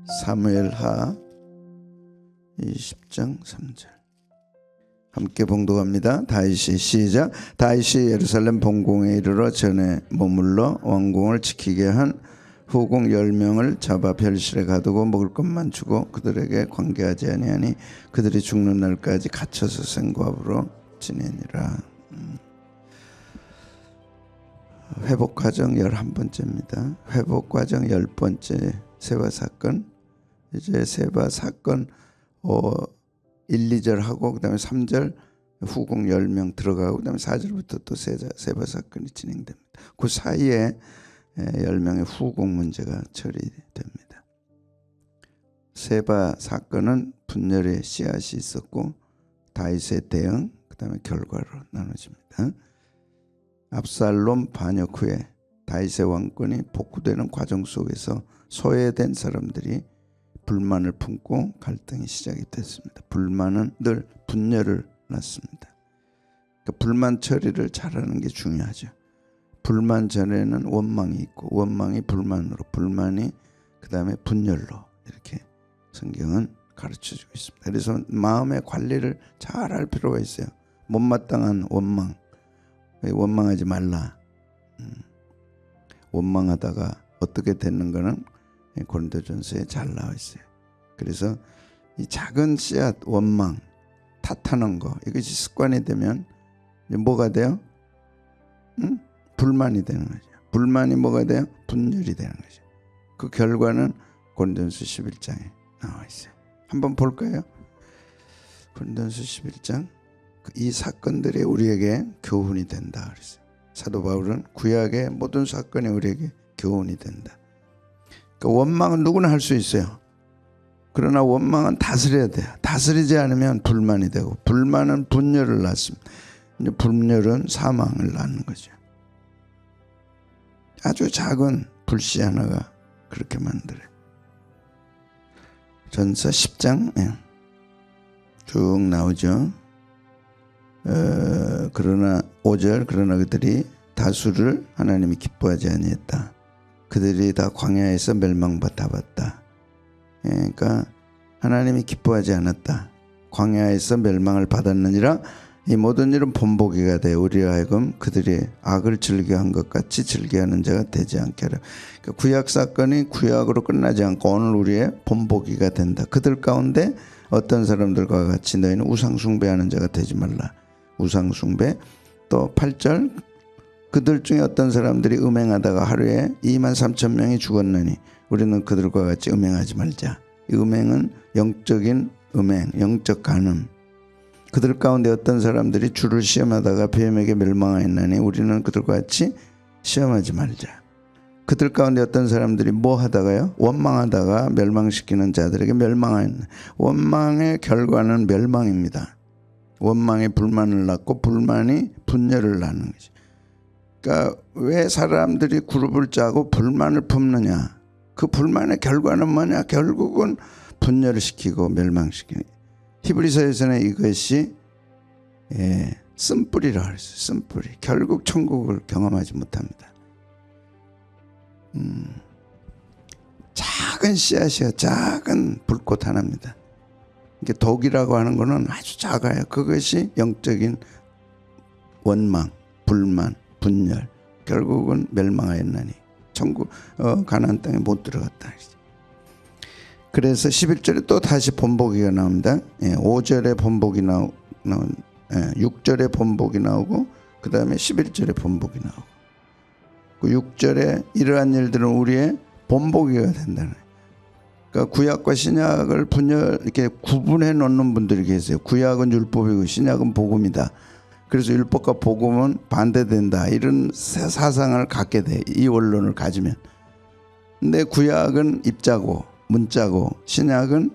사무엘하 20장 3절 함께 봉독합니다. 다윗이 시작. 다윗이 예루살렘 본궁에 이르러 전에 머물러 왕궁을 지키게 한 후궁 10명을 잡아 별실에 가두고 먹을 것만 주고 그들에게 관계하지 아니하니 그들이 죽는 날까지 갇혀서 생고압으로 지내니라. 회복과정 11번째입니다. 회복과정 10번째 세바 사건. 이제 세바 사건 1, 2절 하고 그 다음에 3절 후궁 10명 들어가고 그 다음에 4절부터 또 세바 사건이 진행됩니다. 그 사이에 10명의 후궁 문제가 처리됩니다. 세바 사건은 분열의 씨앗이 있었고 다윗의 대응 그 다음에 결과로 나눠집니다. 압살롬 반역 후에 다윗의 왕권이 복구되는 과정 속에서 소외된 사람들이 불만을 품고 갈등이 시작이 됐습니다. 불만은 늘 분열을 낳습니다. 그러니까 불만 처리를 잘하는 게 중요하죠. 불만 전에는 원망이 있고 원망이 불만으로, 불만이 그 다음에 분열로 이렇게 성경은 가르쳐주고 있습니다. 그래서 마음의 관리를 잘 할 필요가 있어요. 못마땅한 원망, 원망하지 말라. 원망하다가 어떻게 됐는가는 고린도전서에 잘 나와 있어요. 그래서 이 작은 씨앗, 원망, 탓하는 거, 이것이 습관이 되면 뭐가 돼요? 불만이 되는 거죠. 불만이 뭐가 돼요? 분열이 되는 거죠. 그 결과는 고린도전서 11장에 나와 있어요. 한번 볼까요? 고린도전서 11장. 이 사건들이 우리에게 교훈이 된다 그랬어요. 사도 바울은 구약의 모든 사건이 우리에게 교훈이 된다. 그러니까 원망은 누구나 할 수 있어요. 그러나 원망은 다스려야 돼요. 다스리지 않으면 불만이 되고, 불만은 분열을 낳습니다. 분열은 사망을 낳는 거죠. 아주 작은 불씨 하나가 그렇게 만들어요. 전서 10장 쭉 나오죠. 그러나 5절 그러나 그들이 다수를 하나님이 기뻐하지 아니했다. 그들이 다 광야에서 멸망받았다. 그러니까 하나님이 기뻐하지 않았다. 광야에서 멸망을 받았느니라. 이 모든 일은 본보기가 되어 우리로 하여금 그들이 악을 즐겨한 것 같이 즐겨하는 자가 되지 않게 하라. 그러니까 구약 사건이 구약으로 끝나지 않고 오늘 우리의 본보기가 된다. 그들 가운데 어떤 사람들과 같이 너희는 우상숭배하는 자가 되지 말라. 우상숭배. 또 8절 그들 중에 어떤 사람들이 음행하다가 하루에 23,000명이 죽었느니 우리는 그들과 같이 음행하지 말자. 이 음행은 영적인 음행, 영적 간음. 그들 가운데 어떤 사람들이 주를 시험하다가 뱀에게 멸망하였나니 우리는 그들과 같이 시험하지 말자. 그들 가운데 어떤 사람들이 뭐 하다가요? 원망하다가 멸망시키는 자들에게 멸망하였나. 원망의 결과는 멸망입니다. 원망이 불만을 낳고 불만이 분열을 낳는 거죠. 그러니까 왜 사람들이 그룹을 짜고 불만을 품느냐. 그 불만의 결과는 뭐냐. 결국은 분열을 시키고 멸망시키는. 히브리서에서는 이것이 쓴뿌리라 그랬어요. 쓴뿌리. 결국 천국을 경험하지 못합니다. 작은 씨앗이야. 작은 불꽃 하나입니다. 이게 독이라고 하는 것은 아주 작아요. 그것이 영적인 원망, 불만, 분열. 결국은 멸망하였나니 천국 가나안 땅에 못 들어갔다. 그래서 11절에 또 다시 본보기가 나옵니다. 5절에 본보기 나온 6절에 본보기 나오고 그 다음에 11절에 본보기 나오고 그 6절에 이러한 일들은 우리의 본보기가 된다는 거예요. 그러니까 구약과 신약을 이렇게 구분해 놓는 분들이 계세요. 구약은 율법이고 신약은 복음이다. 그래서 율법과 복음은 반대된다. 이런 사상을 갖게 돼. 이 원론을 가지면. 근데 구약은 입자고 문자고 신약은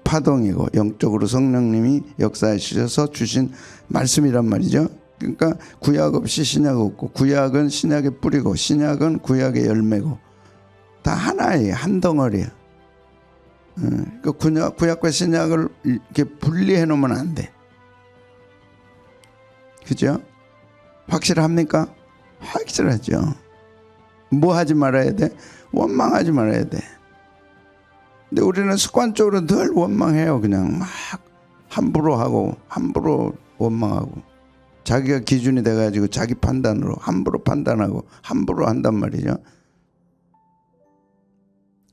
파동이고 영적으로 성령님이 역사하셔서 주신 말씀이란 말이죠. 그러니까 구약 없이 신약 없고 구약은 신약의 뿌리고 신약은 구약의 열매고 다 하나예요. 한 덩어리야. 그러니까 구약과 신약을 이렇게 분리해 놓으면 안 돼. 그죠? 확실합니까? 확실하죠. 뭐 하지 말아야 돼? 원망하지 말아야 돼. 근데 우리는 습관적으로 늘 원망해요. 그냥 막 함부로 하고 함부로 원망하고 자기가 기준이 돼가지고 자기 판단으로 함부로 판단하고 함부로 한단 말이죠.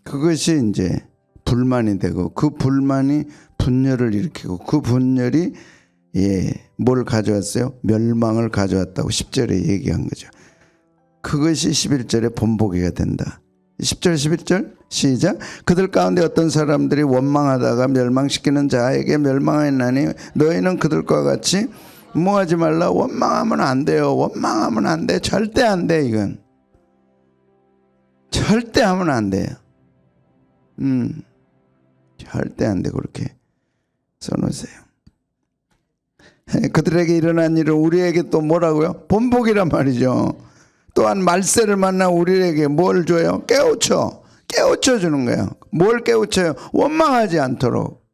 그것이 이제 불만이 되고 그 불만이 분열을 일으키고 그 분열이 뭘 가져왔어요? 멸망을 가져왔다고 10절에 얘기한 거죠. 그것이 11절에 본보기가 된다. 10절 11절 시작. 그들 가운데 어떤 사람들이 원망하다가 멸망시키는 자에게 멸망하였나니 너희는 그들과 같이 뭐하지 말라. 원망하면 안 돼요. 원망하면 안 돼. 절대 안 돼. 이건 절대 하면 안 돼요. 절대 안 돼. 그렇게 써놓으세요. 그들에게 일어난 일은 우리에게 또 뭐라고요? 본보기란 말이죠. 또한 말세를 만나 우리에게 뭘 줘요? 깨우쳐 주는 거예요. 뭘 깨우쳐요? 원망하지 않도록.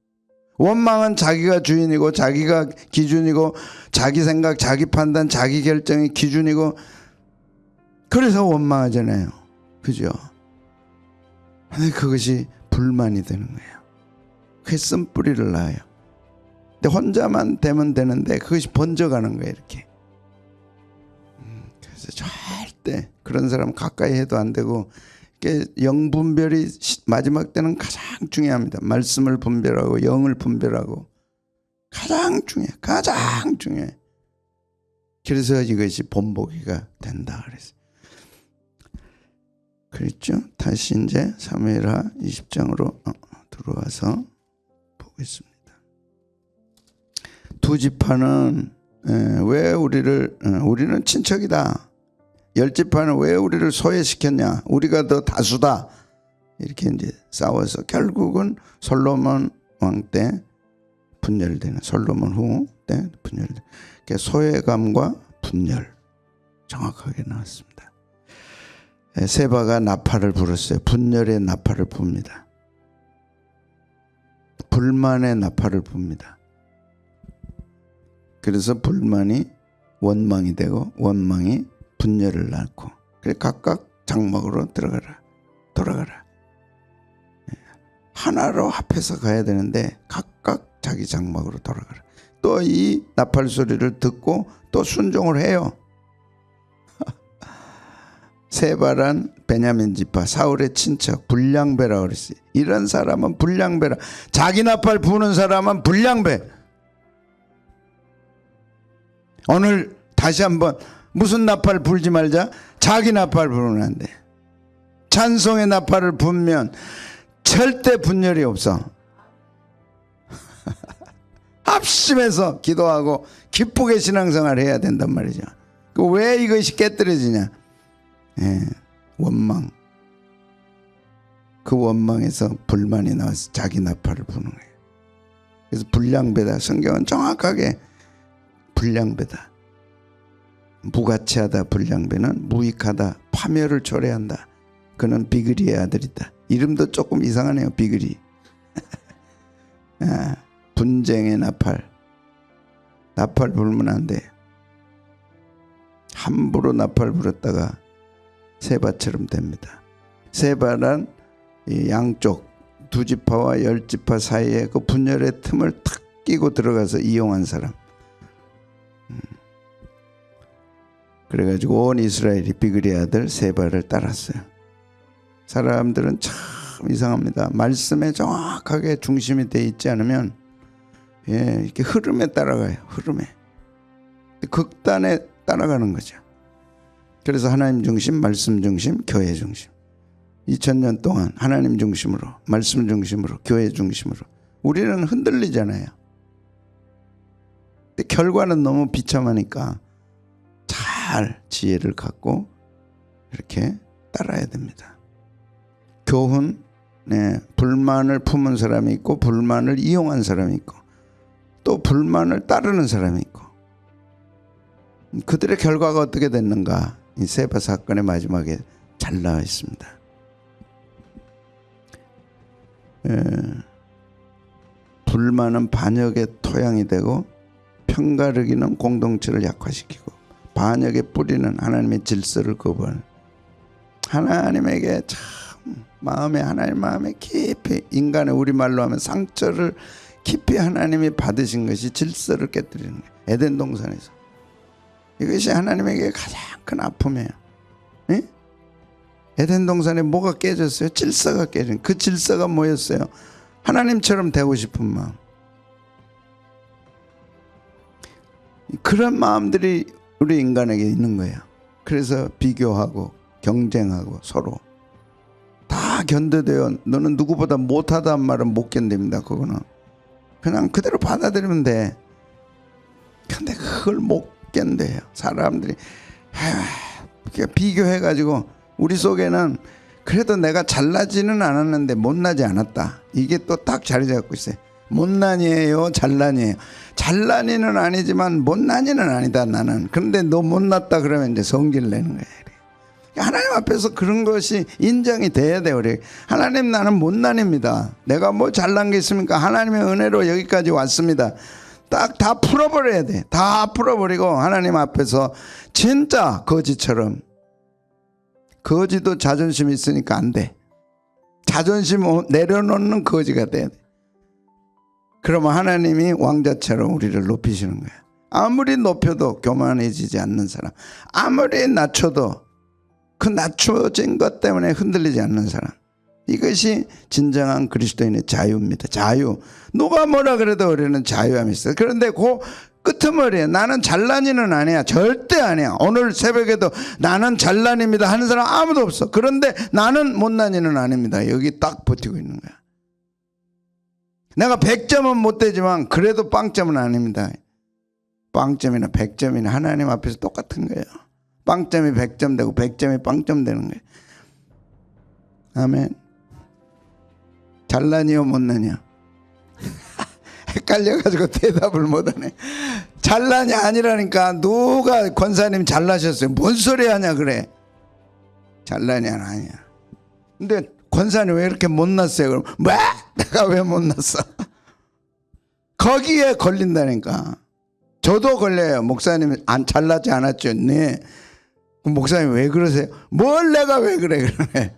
원망은 자기가 주인이고 자기가 기준이고 자기 생각, 자기 판단, 자기 결정이 기준이고 그래서 원망하잖아요. 그죠? 근데 그것이 불만이 되는 거예요. 그게 쓴뿌리를 낳아요. 근데 혼자만 되면 되는데 그것이 번져가는 거예요. 이렇게. 그래서 절대 그런 사람 가까이 해도 안 되고 영분별이 마지막 때는 가장 중요합니다. 말씀을 분별하고 영을 분별하고 가장 중요해. 그래서 이것이 본보기가 된다 그랬어요. 그랬죠? 다시 이제 사무엘하 20장으로 들어와서 보겠습니다. 두 지파는 왜 우리는 친척이다. 열 지파는 왜 우리를 소외시켰냐? 우리가 더 다수다. 이렇게 이제 싸워서 결국은 솔로몬 왕 때 분열되는, 솔로몬 후 때 분열되는 소외감과 분열 정확하게 나왔습니다. 세바가 나팔을 불었어요. 분열의 나팔을 붑니다. 불만의 나팔을 붑니다. 그래서 불만이 원망이 되고 원망이 분열을 낳고 그래 각각 장막으로 돌아가라. 하나로 합해서 가야 되는데 각각 자기 장막으로 돌아가라. 또 이 나팔 소리를 듣고 또 순종을 해요. 세바란 베냐민 지파 사울의 친척 불량배라고 그랬어요. 이런 사람은 불량배라. 자기 나팔 부는 사람은 불량배. 오늘 다시 한번 무슨 나팔 불지 말자. 자기 나팔 부르면 안 돼. 찬송의 나팔을 불면 절대 분열이 없어. 합심해서 기도하고 기쁘게 신앙생활을 해야 된단 말이죠. 왜 이것이 깨뜨려지냐? 원망. 그 원망에서 불만이 나와서 자기 나팔을 부는 거예요. 그래서 불량배다. 성경은 정확하게 불량배다. 무가치하다. 불량배는 무익하다. 파멸을 초래한다. 그는 비그리의 아들이다. 이름도 조금 이상하네요. 비그리. 분쟁의 나팔. 나팔 불면 안 돼. 함부로 나팔 불었다가 세바처럼 됩니다. 세바란 양쪽 두 지파와 열 지파 사이에 그 분열의 틈을 탁 끼고 들어가서 이용한 사람. 그래가지고 온 이스라엘이 비그리의 아들 세바를 따랐어요. 사람들은 참 이상합니다. 말씀에 정확하게 중심이 돼 있지 않으면 이렇게 흐름에 따라가요. 흐름에. 극단에 따라가는 거죠. 그래서 하나님 중심, 말씀 중심, 교회 중심. 2000년 동안 하나님 중심으로, 말씀 중심으로, 교회 중심으로 우리는 흔들리잖아요. 근데 결과는 너무 비참하니까 잘 지혜를 갖고 이렇게 따라야 됩니다. 교훈, 불만을 품은 사람이 있고 불만을 이용한 사람이 있고 또 불만을 따르는 사람이 있고 그들의 결과가 어떻게 됐는가? 이 세바 사건의 마지막에 잘 나와 있습니다. 불만은 반역의 토양이 되고 편가르기는 공동체를 약화시키고 반역의 뿌리는 하나님의 질서를 거부하는 하나님에게 참 마음에 하나님 마음에 깊이 인간의 우리말로 하면 상처를 깊이 하나님이 받으신 것이 질서를 깨뜨리는 거예요. 에덴 동산에서. 이것이 하나님에게 가장 큰 아픔이에요. 예? 에덴 동산에 뭐가 깨졌어요? 질서가 깨진. 그 질서가 뭐였어요? 하나님처럼 되고 싶은 마음. 그런 마음들이 우리 인간에게 있는 거예요. 그래서 비교하고 경쟁하고 서로 다 견뎌돼요. 너는 누구보다 못하다는 말은 못 견딥니다. 그거는 그냥 그대로 받아들이면 돼. 근데 그걸 못 견뎌요. 사람들이 비교해가지고 우리 속에는 그래도 내가 잘나지는 않았는데 못나지 않았다. 이게 또 딱 자리 잡고 있어요. 못난이에요, 잘난이에요. 잘난이는 아니지만 못난이는 아니다 나는. 그런데 너 못났다 그러면 이제 성질 내는 거예요. 하나님 앞에서 그런 것이 인정이 돼야 돼요. 우리 하나님, 나는 못난입니다. 내가 뭐 잘난 게 있습니까? 하나님의 은혜로 여기까지 왔습니다. 딱 다 풀어버려야 돼. 다 풀어버리고 하나님 앞에서 진짜 거지처럼. 거지도 자존심이 있으니까 안 돼. 자존심 내려놓는 거지가 돼야 돼. 그러면 하나님이 왕자처럼 우리를 높이시는 거야. 아무리 높여도 교만해지지 않는 사람, 아무리 낮춰도 그 낮춰진 것 때문에 흔들리지 않는 사람, 이것이 진정한 그리스도인의 자유입니다. 자유. 누가 뭐라 그래도 우리는 자유함이 있어요. 그런데 그 끄트머리에 나는 잘난이는 아니야, 절대 아니야, 오늘 새벽에도 나는 잘난입니다 하는 사람 아무도 없어. 그런데 나는 못난이는 아닙니다. 여기 딱 버티고 있는 거야. 내가 100점은 못 되지만 그래도 빵점은 아닙니다. 빵점이나 100점이나 하나님 앞에서 똑같은 거예요. 빵점이 100점 되고 100점이 빵점 되는 거예요. 아멘. 잘나니요 못나니요? 헷갈려가지고 대답을 못하네. 잘나냐 아니라니까. 누가 권사님 잘나셨어요? 뭔 소리 하냐 그래. 잘나냐 아니야. 근데 권사님 왜 이렇게 못났어요? 그럼 뭐? 내가 왜 못났어? 거기에 걸린다니까. 저도 걸려요. 목사님 안 잘나지 않았죠? 네. 그럼 목사님 왜 그러세요? 뭘 내가 왜 그래? 그러네.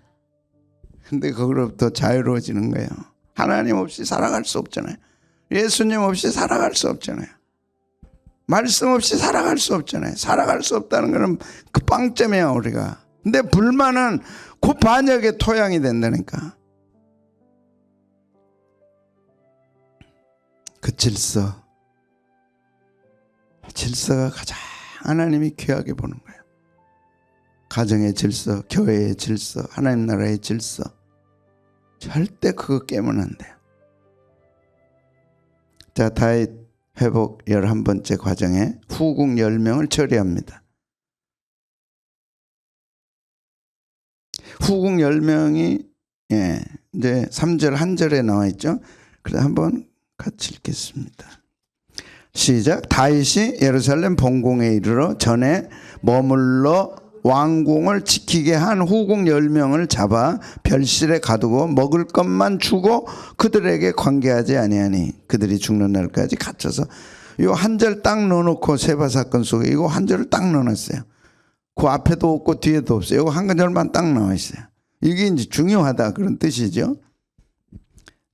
근데 거기로부터 자유로워지는 거예요. 하나님 없이 살아갈 수 없잖아요. 예수님 없이 살아갈 수 없잖아요. 말씀 없이 살아갈 수 없잖아요. 살아갈 수 없다는 것은 그 빵점이야 우리가. 근데 불만은 그 반역의 토양이 된다니까. 그 질서가 가장 하나님이 귀하게 보는 거예요. 가정의 질서, 교회의 질서, 하나님 나라의 질서. 절대 그거 깨면 안 돼요. 자, 다윗 회복 11번째 과정에 후궁 10명을 처리합니다. 후궁 10명이 이제 3절 한 절에 나와 있죠. 그래서 한번 같이 읽겠습니다. 시작. 다윗이 예루살렘 본궁에 이르러 전에 머물러 왕궁을 지키게 한 후궁 10명을 잡아 별실에 가두고 먹을 것만 주고 그들에게 관계하지 아니하니 그들이 죽는 날까지 갇혀서. 요 한 절 딱 넣어놓고 세바 사건 속에 이거 한 절을 딱 넣어놨어요. 그 앞에도 없고 뒤에도 없어요. 이거 한 절만 딱 나와 있어요. 이게 이제 중요하다 그런 뜻이죠.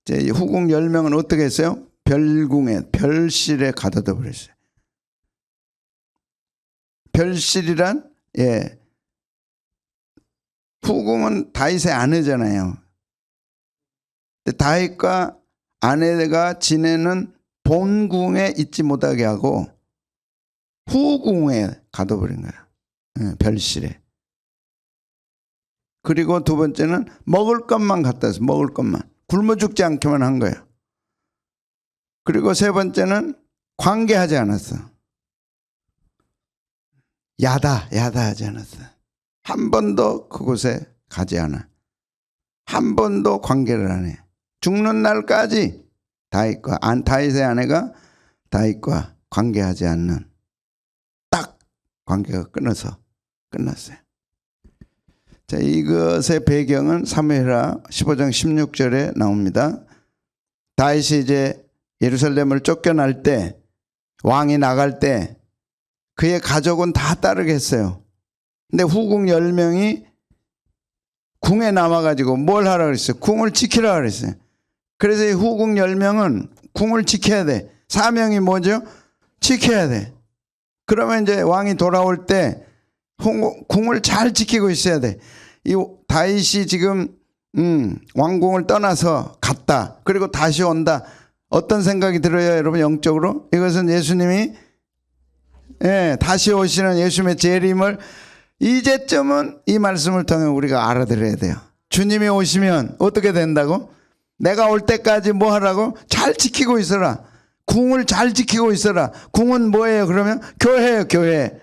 이제 후궁 10명은 어떻게 했어요? 별궁에, 별실에 가둬둬 버렸어요. 별실이란 후궁은 다윗의 아내잖아요. 다윗과 아내가 지내는 본궁에 있지 못하게 하고 후궁에 가둬버린 거야. 별실에. 그리고 두 번째는 먹을 것만 갖다 서 먹을 것만. 굶어 죽지 않게만 한 거예요. 그리고 세 번째는 관계하지 않았어. 야다하지 않았어. 한 번도 그곳에 가지 않아. 한 번도 관계를 안 해. 죽는 날까지 다윗의 아내가 다윗과 관계하지 않는, 딱 관계가 끊어서 끝났어요. 자, 이것의 배경은 사무엘하 15장 16절에 나옵니다. 다윗이 이제 예루살렘을 쫓겨날 때, 왕이 나갈 때 그의 가족은 다 따르게 했어요. 근데 후궁 10명이 궁에 남아가지고 뭘 하라 그랬어요? 궁을 지키라 그랬어요. 그래서 이 후궁 10명은 궁을 지켜야 돼. 사명이 뭐죠? 지켜야 돼. 그러면 이제 왕이 돌아올 때 궁을 잘 지키고 있어야 돼. 이 다윗이 지금 왕궁을 떠나서 갔다. 그리고 다시 온다. 어떤 생각이 들어요, 여러분? 영적으로 이것은 예수님이 다시 오시는 예수님의 재림을 이제쯤은 이 말씀을 통해 우리가 알아들어야 돼요. 주님이 오시면 어떻게 된다고? 내가 올 때까지 뭐 하라고? 잘 지키고 있어라. 궁을 잘 지키고 있어라. 궁은 뭐예요? 그러면 교회예요. 교회.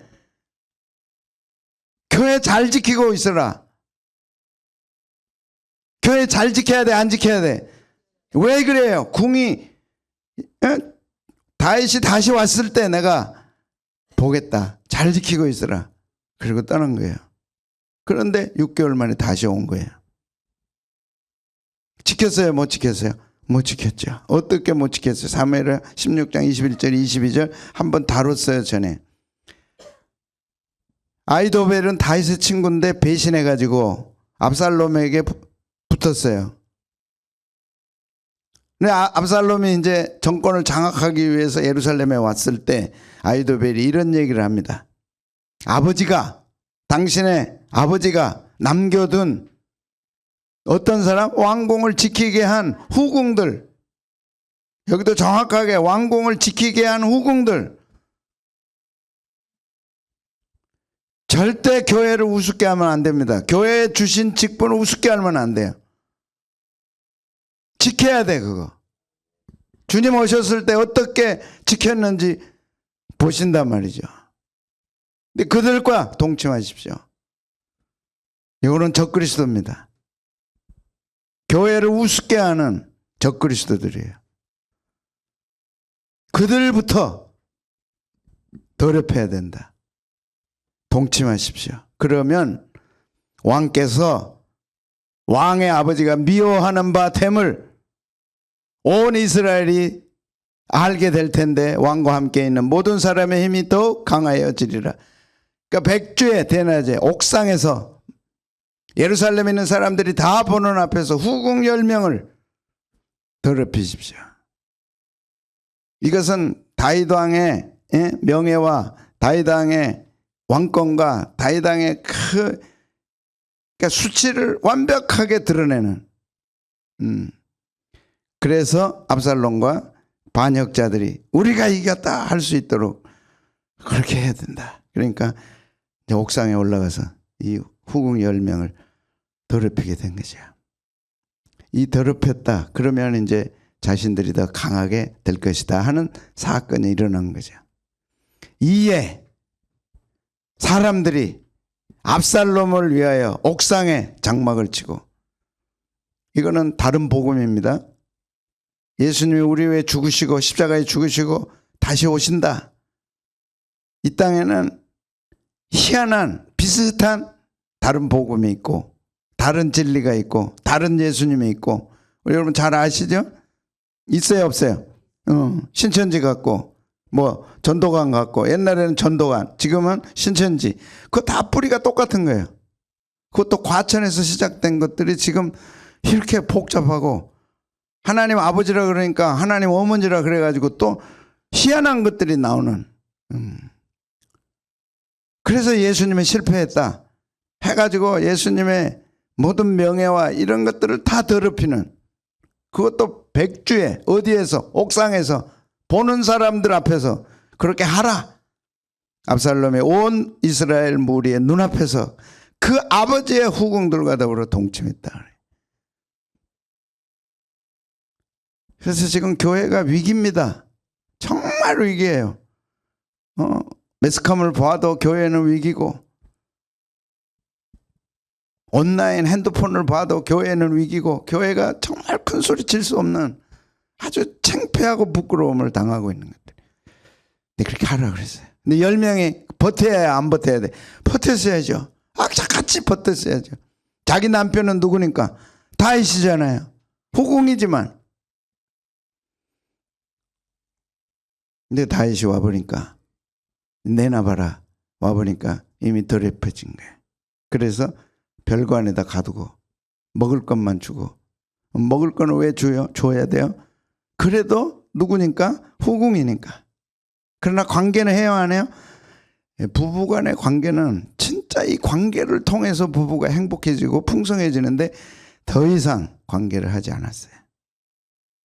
교회 잘 지키고 있어라. 교회 잘 지켜야 돼? 안 지켜야 돼? 왜 그래요? 궁이 다윗이 다시 왔을 때 내가 보겠다. 잘 지키고 있어라. 그리고 떠난 거예요. 그런데 6개월 만에 다시 온 거예요. 지켰어요? 못 지켰어요? 못 지켰죠. 어떻게 못 지켰어요? 사무엘하 16장 21절 22절 한번 다뤘어요. 전에. 아히도벨은 다윗의 친구인데 배신해가지고 압살롬에게 붙었어요. 근데 압살롬이 이제 정권을 장악하기 위해서 예루살렘에 왔을 때 아히도벨이 이런 얘기를 합니다. 당신의 아버지가 남겨둔 어떤 사람? 왕궁을 지키게 한 후궁들. 여기도 정확하게 왕궁을 지키게 한 후궁들. 절대 교회를 우습게 하면 안 됩니다. 교회에 주신 직분을 우습게 하면 안 돼요. 지켜야 돼, 그거. 주님 오셨을 때 어떻게 지켰는지 보신단 말이죠. 근데 그들과 동침하십시오. 이거는 적그리스도입니다. 교회를 우습게 하는 적그리스도들이에요. 그들부터 더럽혀야 된다. 동침하십시오. 그러면 왕께서 왕의 아버지가 미워하는 바 됨을 온 이스라엘이 알게 될 텐데 왕과 함께 있는 모든 사람의 힘이 더욱 강하여지리라. 그러니까 백주의 대낮에 옥상에서 예루살렘에 있는 사람들이 다 보는 앞에서 후궁 10명을 더럽히십시오. 이것은 다윗 왕의 명예와 다윗 왕의 왕권과 다윗 왕의 그러니까 수치를 완벽하게 드러내는. 그래서 압살롬과 반역자들이 우리가 이겼다 할 수 있도록 그렇게 해야 된다. 그러니까 이제 옥상에 올라가서 이 후궁 10명을 더럽히게 된 거죠. 이 더럽혔다. 그러면 이제 자신들이 더 강하게 될 것이다 하는 사건이 일어난 거죠. 이에 사람들이 압살롬을 위하여 옥상에 장막을 치고, 이거는 다른 복음입니다. 예수님이 우리 위해 죽으시고 십자가에 죽으시고 다시 오신다. 이 땅에는 희한한 비슷한 다른 복음이 있고 다른 진리가 있고 다른 예수님이 있고, 여러분 잘 아시죠? 있어요 없어요? 신천지 같고 뭐 전도관 같고, 옛날에는 전도관, 지금은 신천지. 그거 다 뿌리가 똑같은 거예요. 그것도 과천에서 시작된 것들이 지금 이렇게 복잡하고, 하나님 아버지라 그러니까 하나님 어머니라 그래가지고 또 희한한 것들이 나오는. 그래서 예수님이 실패했다 해가지고 예수님의 모든 명예와 이런 것들을 다 더럽히는, 그것도 백주에 어디에서 옥상에서 보는 사람들 앞에서 그렇게 하라. 압살롬의 온 이스라엘 무리의 눈앞에서 그 아버지의 후궁들과 더불어 동침했다. 그래서 지금 교회가 위기입니다. 정말 위기예요. 매스컴을 봐도 교회는 위기고, 온라인 핸드폰을 봐도 교회는 위기고, 교회가 정말 큰 소리 칠 수 없는 아주 창피하고 부끄러움을 당하고 있는 것들. 근데 그렇게 하라 그랬어요. 근데 10명이 버텨야 안 버텨야 돼? 버텼어야죠. 같이 버텼어야죠. 자기 남편은 누구니까? 다윗이잖아요. 후궁이지만. 근데 다윗이 와보니까, 내놔봐라 와보니까 이미 더럽혀진 거예요. 그래서 별관에다 가두고 먹을 것만 주고. 먹을 거는 왜 줘야 돼요? 그래도 누구니까? 후궁이니까. 그러나 관계는 해요, 안 해요? 부부간의 관계는 진짜 이 관계를 통해서 부부가 행복해지고 풍성해지는데 더 이상 관계를 하지 않았어요.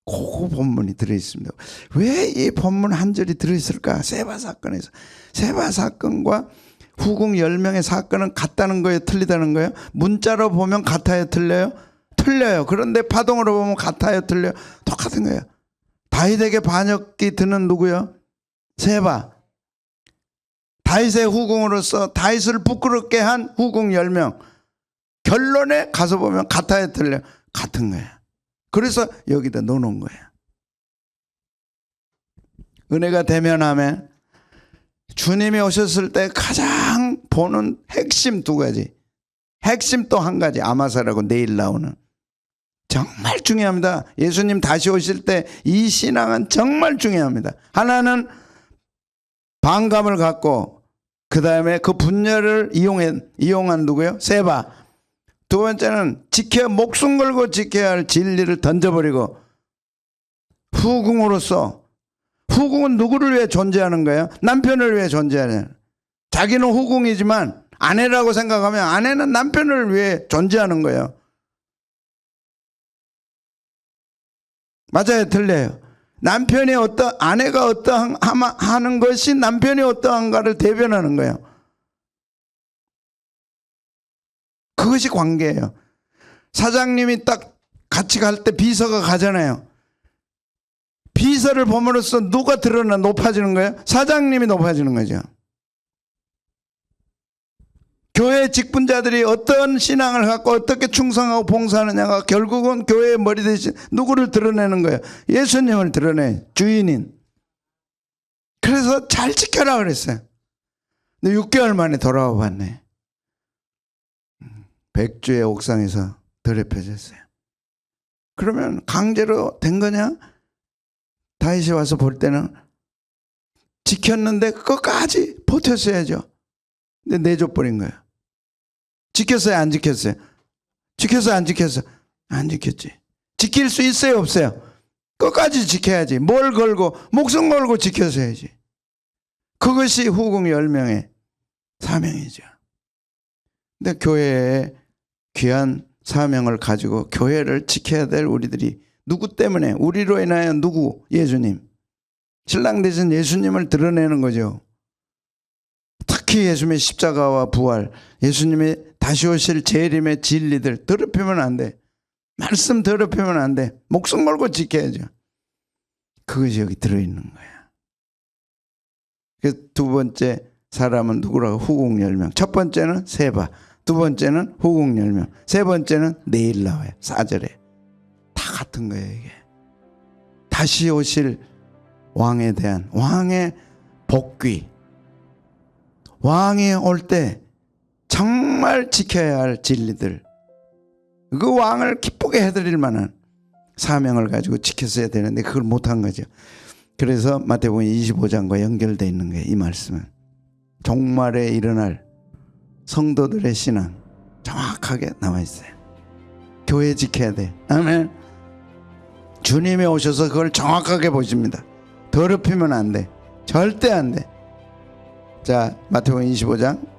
그 본문이 들어있습니다. 왜 이 본문 한 절이 들어있을까? 세바 사건에서. 세바 사건과 후궁 10명의 사건은 같다는 거예요? 틀리다는 거예요? 문자로 보면 같아요? 틀려요? 틀려요. 그런데 파동으로 보면 같아요? 틀려요? 똑같은 거예요. 다윗에게 반역이 드는 누구요? 세바. 다윗의 후궁으로서 다윗을 부끄럽게 한 후궁 10명. 결론에 가서 보면 같아요? 틀려요? 같은 거예요. 그래서 여기다 넣어놓은 거예요. 은혜가 대면하면 주님이 오셨을 때 가장 보는 핵심 두 가지. 핵심 또 한 가지. 아마사라고 내일 나오는. 정말 중요합니다. 예수님 다시 오실 때 이 신앙은 정말 중요합니다. 하나는 반감을 갖고 그 다음에 그 분열을 이용한 누구요? 세바. 두 번째는 목숨 걸고 지켜야 할 진리를 던져버리고 후궁으로서 후궁은 누구를 위해 존재하는 거예요? 남편을 위해 존재하는. 자기는 후궁이지만 아내라고 생각하면 아내는 남편을 위해 존재하는 거예요. 맞아요? 틀려요? 남편이 아내가 하는 것이 남편이 어떠한가를 대변하는 거예요. 그것이 관계예요. 사장님이 딱 같이 갈 때 비서가 가잖아요. 비서를 봄으로써 누가 높아지는 거예요? 사장님이 높아지는 거죠. 교회 직분자들이 어떤 신앙을 갖고 어떻게 충성하고 봉사하느냐가 결국은 교회의 머리 대신 누구를 드러내는 거예요? 예수님을 드러내. 주인인. 그래서 잘 지켜라 그랬어요. 근데 6개월 만에 돌아와 봤네. 백주의 옥상에서 더럽혀졌어요. 그러면 강제로 된 거냐? 다윗이 와서 볼 때는 지켰는데 끝까지 버텼어야죠. 근데 내줘버린 거예요. 지켰어요? 안 지켰어요? 지켰어요? 안 지켰어요? 안 지켰지. 지킬 수 있어요? 없어요? 끝까지 지켜야지. 뭘 걸고 목숨 걸고 지켜서야지. 그것이 후궁 10명의 사명이죠. 근데 교회에 귀한 사명을 가지고 교회를 지켜야 될 우리들이 누구 때문에? 우리로 인하여 누구? 예수님. 신랑 되신 예수님을 드러내는 거죠. 특히 예수님의 십자가와 부활, 예수님의 다시 오실 재림의 진리들 더럽히면 안 돼. 말씀 더럽히면 안 돼. 목숨 걸고 지켜야죠. 그것이 여기 들어있는 거야. 그 두 번째 사람은 누구라고? 후궁 10명. 첫 번째는 세바, 두 번째는 후궁 10명, 세 번째는 내일 나와요. 4절에. 다 같은 거예요. 이게 다시 오실 왕에 대한 왕의 복귀. 왕이 올 때 정말 지켜야 할 진리들, 그 왕을 기쁘게 해드릴 만한 사명을 가지고 지켰어야 되는데 그걸 못한 거죠. 그래서 마태복음 25장과 연결되어 있는 거예요. 이 말씀은 종말에 일어날 성도들의 신앙 정확하게 나와 있어요. 교회 지켜야 돼. 아멘. 주님이 오셔서 그걸 정확하게 보십니다. 더럽히면 안 돼. 절대 안 돼. 자, 마태복음 25장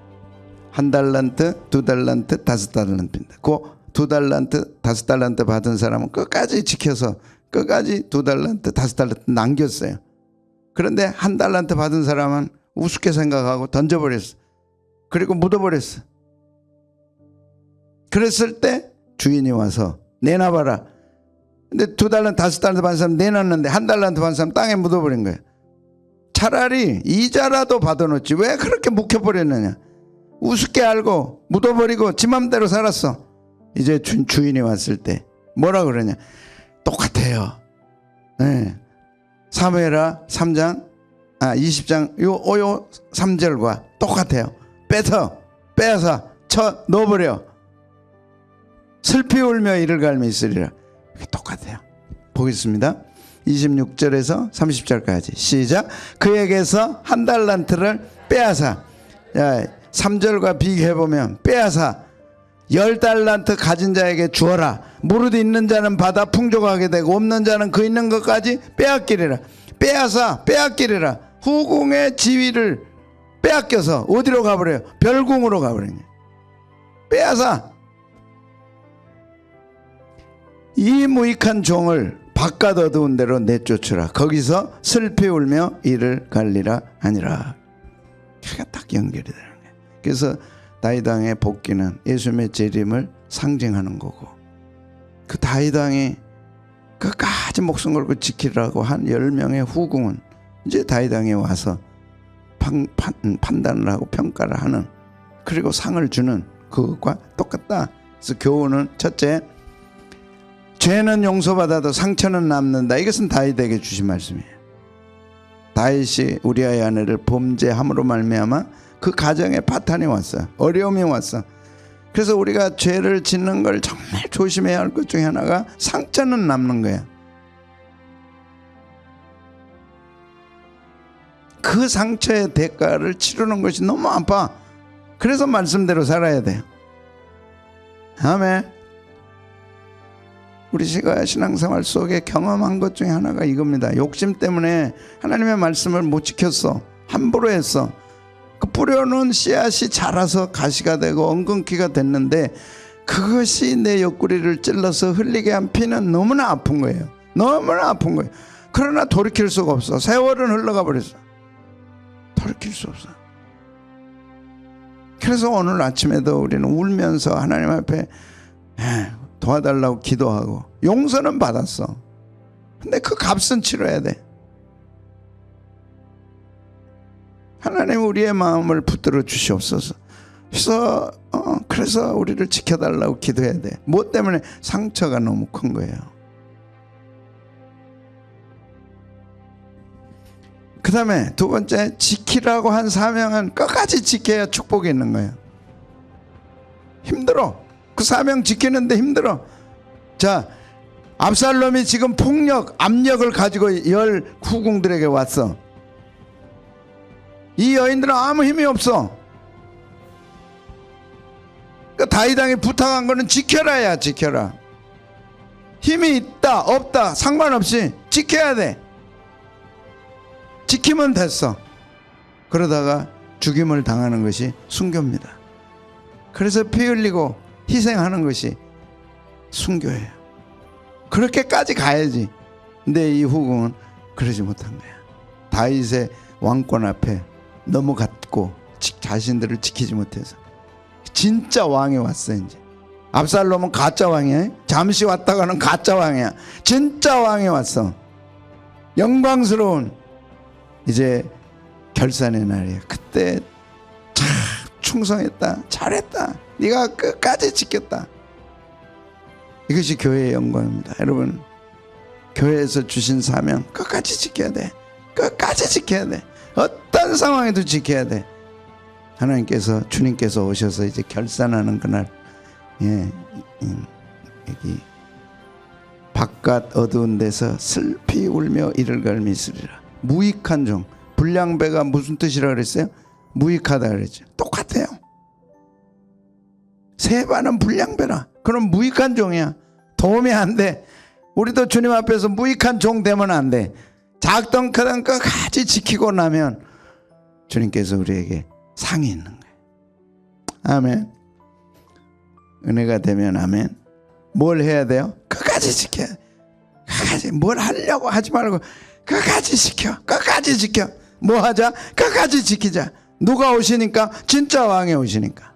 1달란트, 2달란트, 5달란트입니다. 그 2달란트, 5달란트 받은 사람은 끝까지 지켜서 끝까지 2달란트, 5달란트 남겼어요. 그런데 1달란트 받은 사람은 우습게 생각하고 던져버렸어. 그리고 묻어버렸어. 그랬을 때 주인이 와서 내놔봐라. 근데 2달란트, 5달란트 받은 사람 내놨는데 1달란트 받은 사람 땅에 묻어버린 거예요. 차라리 이자라도 받아놓지 왜 그렇게 묵혀버렸느냐. 우습게 알고 묻어버리고 지 맘대로 살았어. 이제 주인이 왔을 때 뭐라 그러냐. 똑같아요. 네. 사무엘하 3장 20장 요 3절과 똑같아요. 빼앗아 넣어버려. 슬피 울며 이를 갈며 있으리라. 똑같아요. 보겠습니다. 26절에서 30절까지 시작. 그에게서 1달란트를 빼앗아. 3절과 비교해보면 빼앗아 10달란트 가진 자에게 주어라. 무릇 있는 자는 받아 풍족하게 되고 없는 자는 그 있는 것까지 빼앗기리라. 빼앗기리라. 후궁의 지위를 빼앗겨서 어디로 가버려요? 별궁으로 가버려요. 빼앗아. 이 무익한 종을 바깥 어두운 데로 내쫓으라. 거기서 슬피 울며 이를 갈리라 하니라. 그가 딱 연결이 되는 거예요. 그래서 다윗 왕의 복귀는 예수님의 재림을 상징하는 거고, 그 다윗 왕이 끝까지 목숨 걸고 지키라고 한 10명의 후궁은 이제 다윗 왕에 와서 판단을 하고 평가를 하는, 그리고 상을 주는 그것과 똑같다. 그래서 교훈은 첫째, 죄는 용서받아도 상처는 남는다. 이것은 다윗에게 주신 말씀이에요. 다윗이 우리아의 아내를 범죄함으로 말미암아 그 가정에 파탄이 왔어요. 어려움이 왔어. 그래서 우리가 죄를 짓는 걸 정말 조심해야 할 것 중에 하나가 상처는 남는 거야. 그 상처의 대가를 치르는 것이 너무 아파. 그래서 말씀대로 살아야 돼요. 아멘. 우리 신앙생활 속에 경험한 것 중에 하나가 이겁니다. 욕심 때문에 하나님의 말씀을 못 지켰어. 함부로 했어. 그 뿌려놓은 씨앗이 자라서 가시가 되고 엉겅퀴가 됐는데, 그것이 내 옆구리를 찔러서 흘리게 한 피는 너무나 아픈 거예요. 너무나 아픈 거예요. 그러나 돌이킬 수가 없어. 세월은 흘러가 버렸어. 돌이킬 수 없어. 그래서 오늘 아침에도 우리는 울면서 하나님 앞에 도와달라고 기도하고, 용서는 받았어. 근데 그 값은 치러야 돼. 하나님 우리의 마음을 붙들어 주시옵소서. 그래서 우리를 지켜달라고 기도해야 돼. 뭐 때문에? 상처가 너무 큰 거예요. 그 다음에 두 번째, 지키라고 한 사명은 끝까지 지켜야 축복이 있는 거예요. 힘들어. 그 사명 지키는데 힘들어. 자, 압살롬이 지금 압력을 가지고 10 후궁들에게 왔어. 이 여인들은 아무 힘이 없어. 그러니까 다윗 왕이 부탁한 거는 지켜라야. 지켜라. 힘이 있다 없다 상관없이 지켜야 돼. 지키면 됐어. 그러다가 죽임을 당하는 것이 순교입니다. 그래서 피 흘리고 희생하는 것이 순교예요. 그렇게까지 가야지. 근데 이 후궁은 그러지 못한 거야. 다윗의 왕권 앞에 넘어갔고 자신들을 지키지 못해서 진짜 왕이 왔어. 이제 압살롬은 가짜 왕이야. 잠시 왔다가는 가짜 왕이야. 진짜 왕이 왔어. 영광스러운 이제 결산의 날이야. 그때 참 충성했다, 잘했다, 네가 끝까지 지켰다. 이것이 교회의 영광입니다. 여러분, 교회에서 주신 사명 끝까지 지켜야 돼. 끝까지 지켜야 돼. 어떤 상황에도 지켜야 돼. 하나님께서, 주님께서 오셔서 이제 결산하는 그날, 여기 바깥 어두운 데서 슬피 울며 이를 갈미으리라. 무익한 종, 불량배가 무슨 뜻이라 그랬어요? 무익하다 그랬죠. 똑같아요. 세바는 불량배라. 그럼 무익한 종이야. 도움이 안 돼. 우리도 주님 앞에서 무익한 종 되면 안 돼. 작던 크던 끝까지 지키고 나면 주님께서 우리에게 상이 있는 거예요. 아멘. 은혜가 되면 아멘. 뭘 해야 돼요? 끝까지 지켜야 돼. 끝까지. 뭘 하려고 하지 말고 끝까지 지켜. 끝까지 지켜. 뭐 하자? 끝까지 지키자. 누가 오시니까? 진짜 왕이 오시니까.